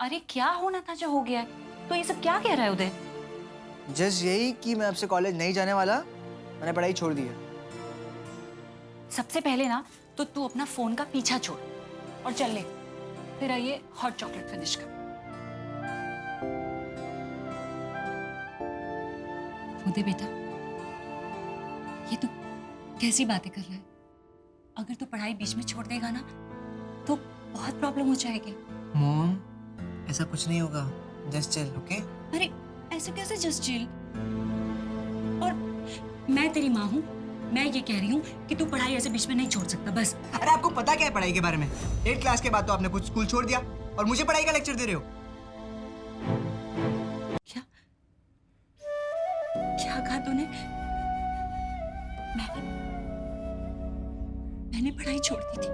अरे क्या होना था जो हो गया है। तो ये सब क्या कह रहा है उदय? जस्ट यही कि मैं आपसे कॉलेज नहीं जाने वाला, मैंने पढ़ाई छोड़ दी है। सबसे पहले ना तो तू अपना फोन का पीछा छोड़ और चल ले तेरा ये हॉट चॉकलेट फिनिश कर। उदय बेटा, ये तू कैसी बातें कर रहा है? अगर तू पढ़ाई बीच में छोड़ देगा ना तो बहुत प्रॉब्लम हो जाएगी। मॉम, ऐसा कुछ नहीं होगा, जस्ट चिल, ओके? अरे ऐसे कैसे जस्ट चिल? और मैं तेरी माँ हूँ, मैं ये कह रही हूँ कि तू पढ़ाई ऐसे बीच में नहीं छोड़ सकता बस। अरे आपको पता क्या है पढ़ाई के बारे में? 8 क्लास के बाद तो आपने कुछ स्कूल छोड़ दिया और मुझे पढ़ाई का लेक्चर दे रहे हो। क्या क्या कहा तूने? मैंने पढ़ाई छोड़ दी थी।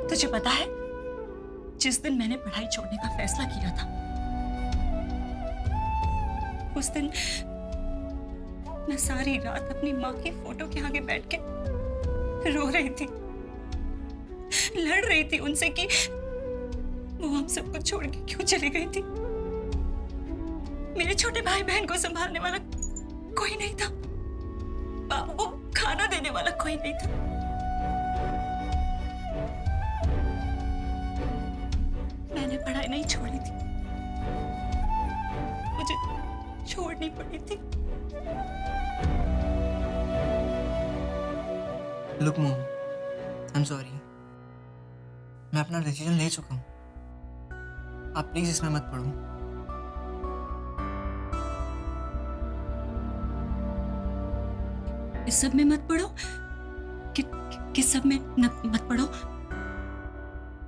तुझे पता है जिस दिन मैंने पढ़ाई छोड़ने का फैसला किया था उस दिन मैं सारी रात अपनी माँ की फोटो के आगे बैठ के रो रही थी, लड़ रही थी उनसे कि वो हम सबको छोड़ के क्यों चली गई थी। मेरे छोटे भाई बहन को संभालने वाला कोई नहीं था, बाबू को खाना देने वाला कोई नहीं था। मैंने पढ़ाई नहीं छोड़ी थी, मुझे छोड़नी पड़ी थी। Look mom, I am sorry, मैं अपना डिसीजन ले चुका हूँ। आप प्लीज इसमें मत पढ़ो। इस सब में मत पढ़ो? किस सब में मत पढ़ो?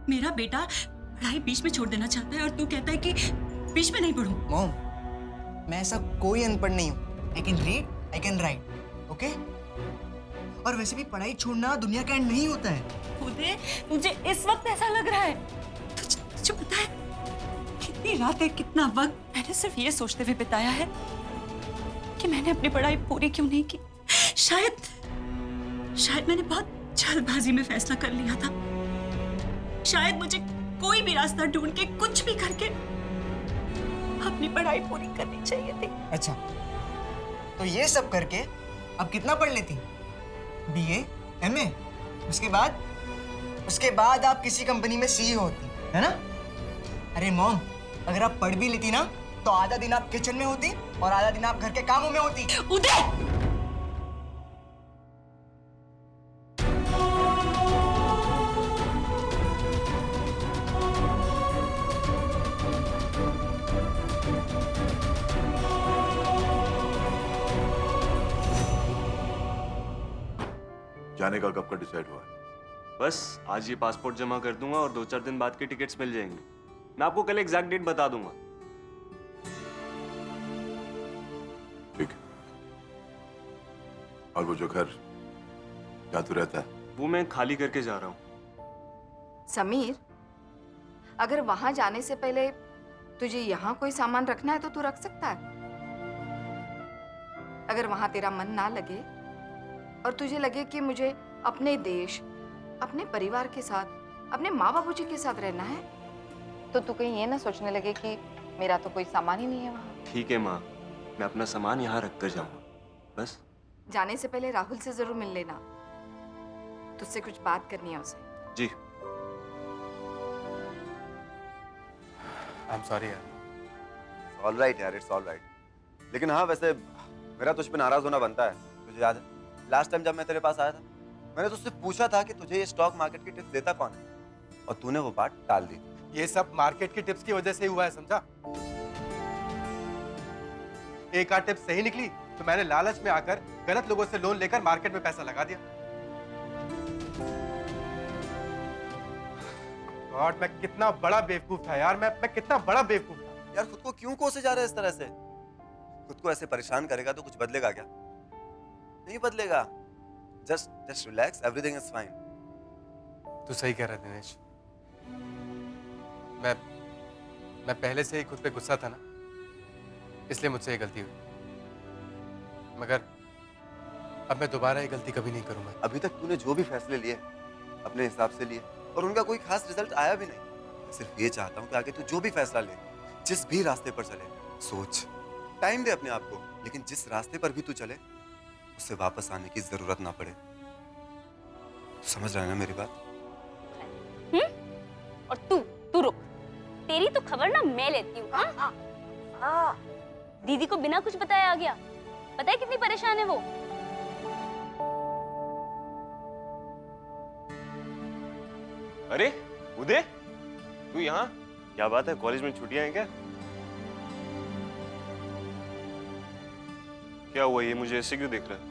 मेरा बेटा पढ़ाई बीच में छोड़ देना चाहता है और तू कहता है कि बीच में नहीं पढ़ूं। मॉम, मैं ऐसा कोई अनपढ़ नहीं हूँ। I can read, I can write, okay? और वैसे भी पढ़ाई छोड़ना दुनिया का एंड नहीं होता है। उदय, मुझे इस वक्त ऐसा लग रहा है। तुझे पता है कितनी रातें, कितना वक्त मैंने सिर्फ ये सोचते हुए बिताया है कि मैंने अपनी पढ़ाई पूरी क्यों नहीं की। शायद मैंने बहुत जल्दबाजी में फैसला कर लिया था। शायद मुझे कोई भी रास्ता ढूंढ के कुछ भी करके अपनी पढ़ाई पूरी करनी चाहिए थी। अच्छा, तो ये सब करके अब कितना पढ़ लेती? BA, MA, उसके बाद आप किसी कंपनी में CEO होती, है ना? अरे मॉम, अगर आप पढ़ भी लेती ना तो आधा दिन आप किचन में होती और आधा दिन आप घर के कामों में होती। उदय! जाने का कब का डिसाइड हुआ है? बस आज ये पासपोर्ट जमा कर दूंगा और 2-4 दिन बाद के टिकट्स मिल जाएंगे। मैं आपको कल एग्जैक्ट डेट बता दूंगा। ठीक है। और वो जो घर जहाँ तू रहता है वो मैं खाली करके जा रहा हूँ। समीर, अगर वहां जाने से पहले तुझे यहाँ कोई सामान रखना है तो तू रख सकता है। अगर वहां तेरा मन ना लगे और तुझे लगे कि मुझे अपने देश, अपने परिवार के साथ, अपने माँ बाबूजी के साथ रहना है, तो तू कहीं ये ना सोचने लगे कि मेरा तो कोई सामान ही नहीं है वहां। ठीक है माँ, मैं अपना सामान यहाँ रख कर जाऊंगा। बस जाने से पहले राहुल से जरूर मिल लेना, तुझसे कुछ बात करनी है उसे। जी। आई एम सॉरी यार। ऑल राइट यार, इट्स ऑल राइट। लेकिन हाँ, वैसे मेरा तुझ पे नाराज होना बनता है। तुझे याद है लास्ट टाइम जब मैं तेरे पास आया था, मैंने तुझसे पूछा था कि तुझे ये स्टॉक मार्केट की टिप्स देता कौन है, और तूने वो बात टाल दी। ये सब मार्केट की टिप्स की वजह से ही हुआ है, समझा? एक आध टिप्स सही निकली तो मैंने लालच में आकर गलत लोगों से लोन लेकर मार्केट में पैसा लगा दिया। गॉड, मैं कितना बड़ा बेवकूफ था यार। मैं कितना बड़ा बेवकूफ था यार। खुद को क्यों कोसे जा रहा है इस तरह से? खुद को ऐसे परेशान करेगा तो कुछ बदलेगा क्या? नहीं बदलेगा। Just relax, everything is fine. तू सही कह रहा है दिनेश। मैं पहले से ही खुद पे गुस्सा था ना, इसलिए मुझसे ये गलती हुई। मगर अब मैं दोबारा ये गलती कभी नहीं करूंगा। अभी तक तूने जो भी फैसले लिए अपने हिसाब से लिए और उनका कोई खास रिजल्ट आया भी नहीं। सिर्फ ये चाहता हूँ कि आगे तू जो भी फैसला ले, जिस भी रास्ते पर चले, सोच, टाइम दे अपने आप को, लेकिन जिस रास्ते पर भी तू चले उससे वापस आने की जरूरत ना पड़े। तू समझ रहा है ना मेरी बात? और तू रुक, तेरी तो खबर ना मैं लेती हूँ। हाँ? दीदी को बिना कुछ बताए आ गया। पता है कितनी परेशान है वो। अरे उदय, तू यहाँ? क्या बात है, कॉलेज में छुट्टियां हैं क्या? क्या हुआ, ये मुझे ऐसे क्यों देख रहा है?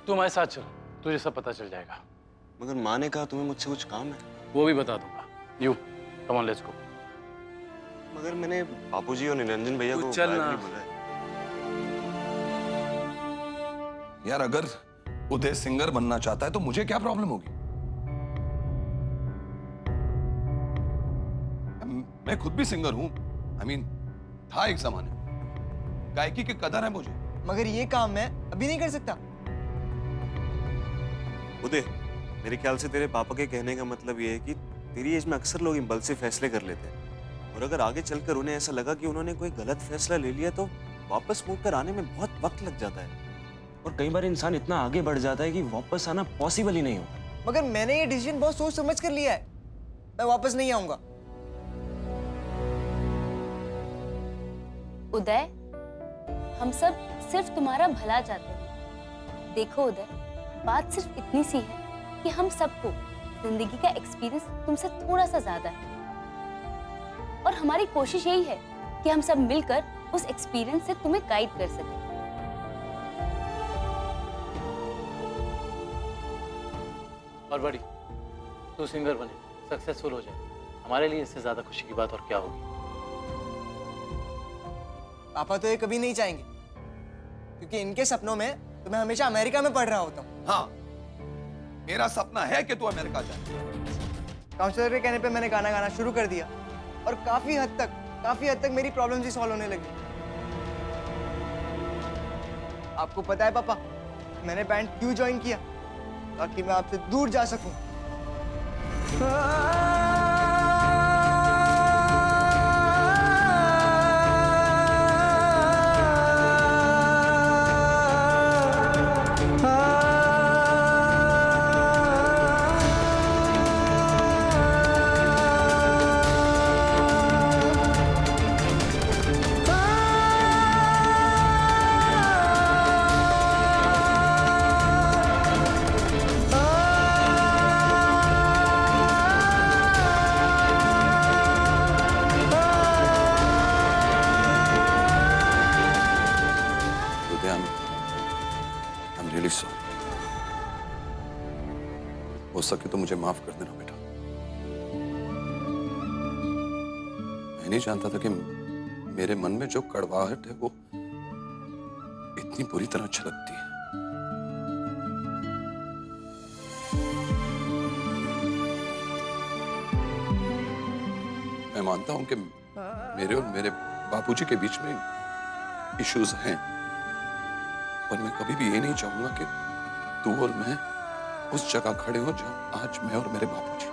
तू हमारे साथ चल, तुझे सब पता चल जाएगा। मगर माँ ने कहा तुम्हें मुझसे कुछ काम है। वो भी बता दूंगा। You come on, let's go. मगर मैंने बापूजी और निरंजन भैया को चल बाहर ना। नहीं बुलाया। यार अगर उदय सिंगर बनना चाहता है तो मुझे क्या प्रॉब्लम होगी? मैं खुद भी सिंगर हूं। I mean, था एक जमाने में। गायकी की कदर है मुझे। मगर ये काम मैं अभी नहीं कर सकता। उदय, मेरे ख्याल से तेरे पापा के कहने का मतलब ये है कि तेरी एज में अक्सर लोग इम्पल्सिव फैसले कर लेते हैं, और अगर आगे चलकर उन्हें ऐसा लगा कि उन्होंने कोई गलत फैसला ले लिया तो वापस मुड़कर आने में बहुत वक्त लग जाता है, और कई बार इंसान इतना आगे बढ़ जाता है कि वापस आना पॉसिबल ही नहीं होता। मगर मैंने ये डिसीजन बहुत सोच समझ कर लिया है। मैं वापस नहीं आऊंगा। उदय, हम सब सिर्फ तुम्हारा भला चाहते हैं। देखो उदय, बात सिर्फ इतनी सी है कि हम सबको जिंदगी का एक्सपीरियंस तुमसे थोड़ा सा ज्यादा है, और हमारी कोशिश यही है कि हम सब मिलकर उस एक्सपीरियंस से तुम्हें गाइड कर सकें। और बड़ी, तू सिंगर बने, सक्सेसफुल हो जाए, हमारे लिए इससे ज्यादा खुशी की बात और क्या होगी। पापा तो ये कभी नहीं चाहेंगे, क्योंकि इनके सपनों में तो मैं हमेशा अमेरिका में पढ़ रहा होता हूँ। हाँ, मेरा सपना है कि तू अमेरिका जाए। काउंसलर के कहने पे मैंने गाना गाना शुरू कर दिया, और काफी हद तक मेरी प्रॉब्लम्स ही सॉल्व होने लगी। आपको पता है पापा, मैंने बैंड क्यों ज्वाइन किया? ताकि मैं आपसे दूर जा सकूं। I'm really sorry. हो सके तो मुझे माफ कर देना बेटा। मैं नहीं जानता था कि मेरे मन में जो कड़वाहट है वो इतनी बुरी तरह छलकती है। मैं मानता हूं कि मेरे और मेरे बापूजी के बीच में इश्यूज हैं, पर मैं कभी भी ये नहीं चाहूंगा कि तू और मैं उस जगह खड़े हो जहां आज मैं और मेरे बापूजी।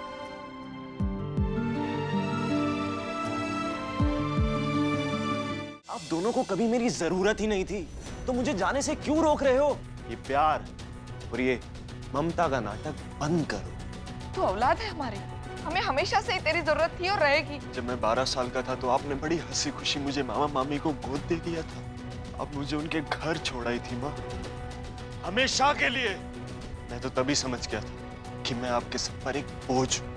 आप दोनों को कभी मेरी जरूरत ही नहीं थी, तो मुझे जाने से क्यों रोक रहे हो? ये प्यार और ये ममता का नाटक बंद करो। तू औलाद है हमारी, हमें हमेशा से ही तेरी जरूरत थी और रहेगी। जब मैं 12 साल का था तो आपने बड़ी हंसी खुशी मुझे मामा मामी को गोद दे दिया था। अब मुझे उनके घर छोड़ाई थी माँ, हमेशा के लिए। मैं तो तभी समझ गया था कि मैं आपके सर पर एक बोझ हूं,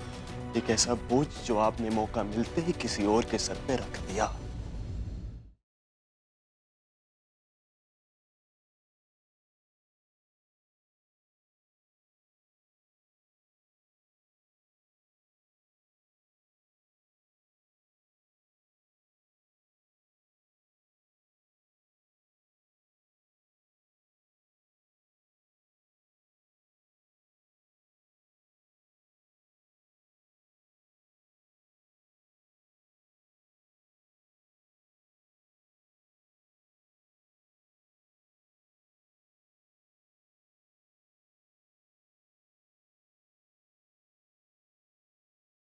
एक ऐसा बोझ जो आपने मौका मिलते ही किसी और के सर पे रख दिया।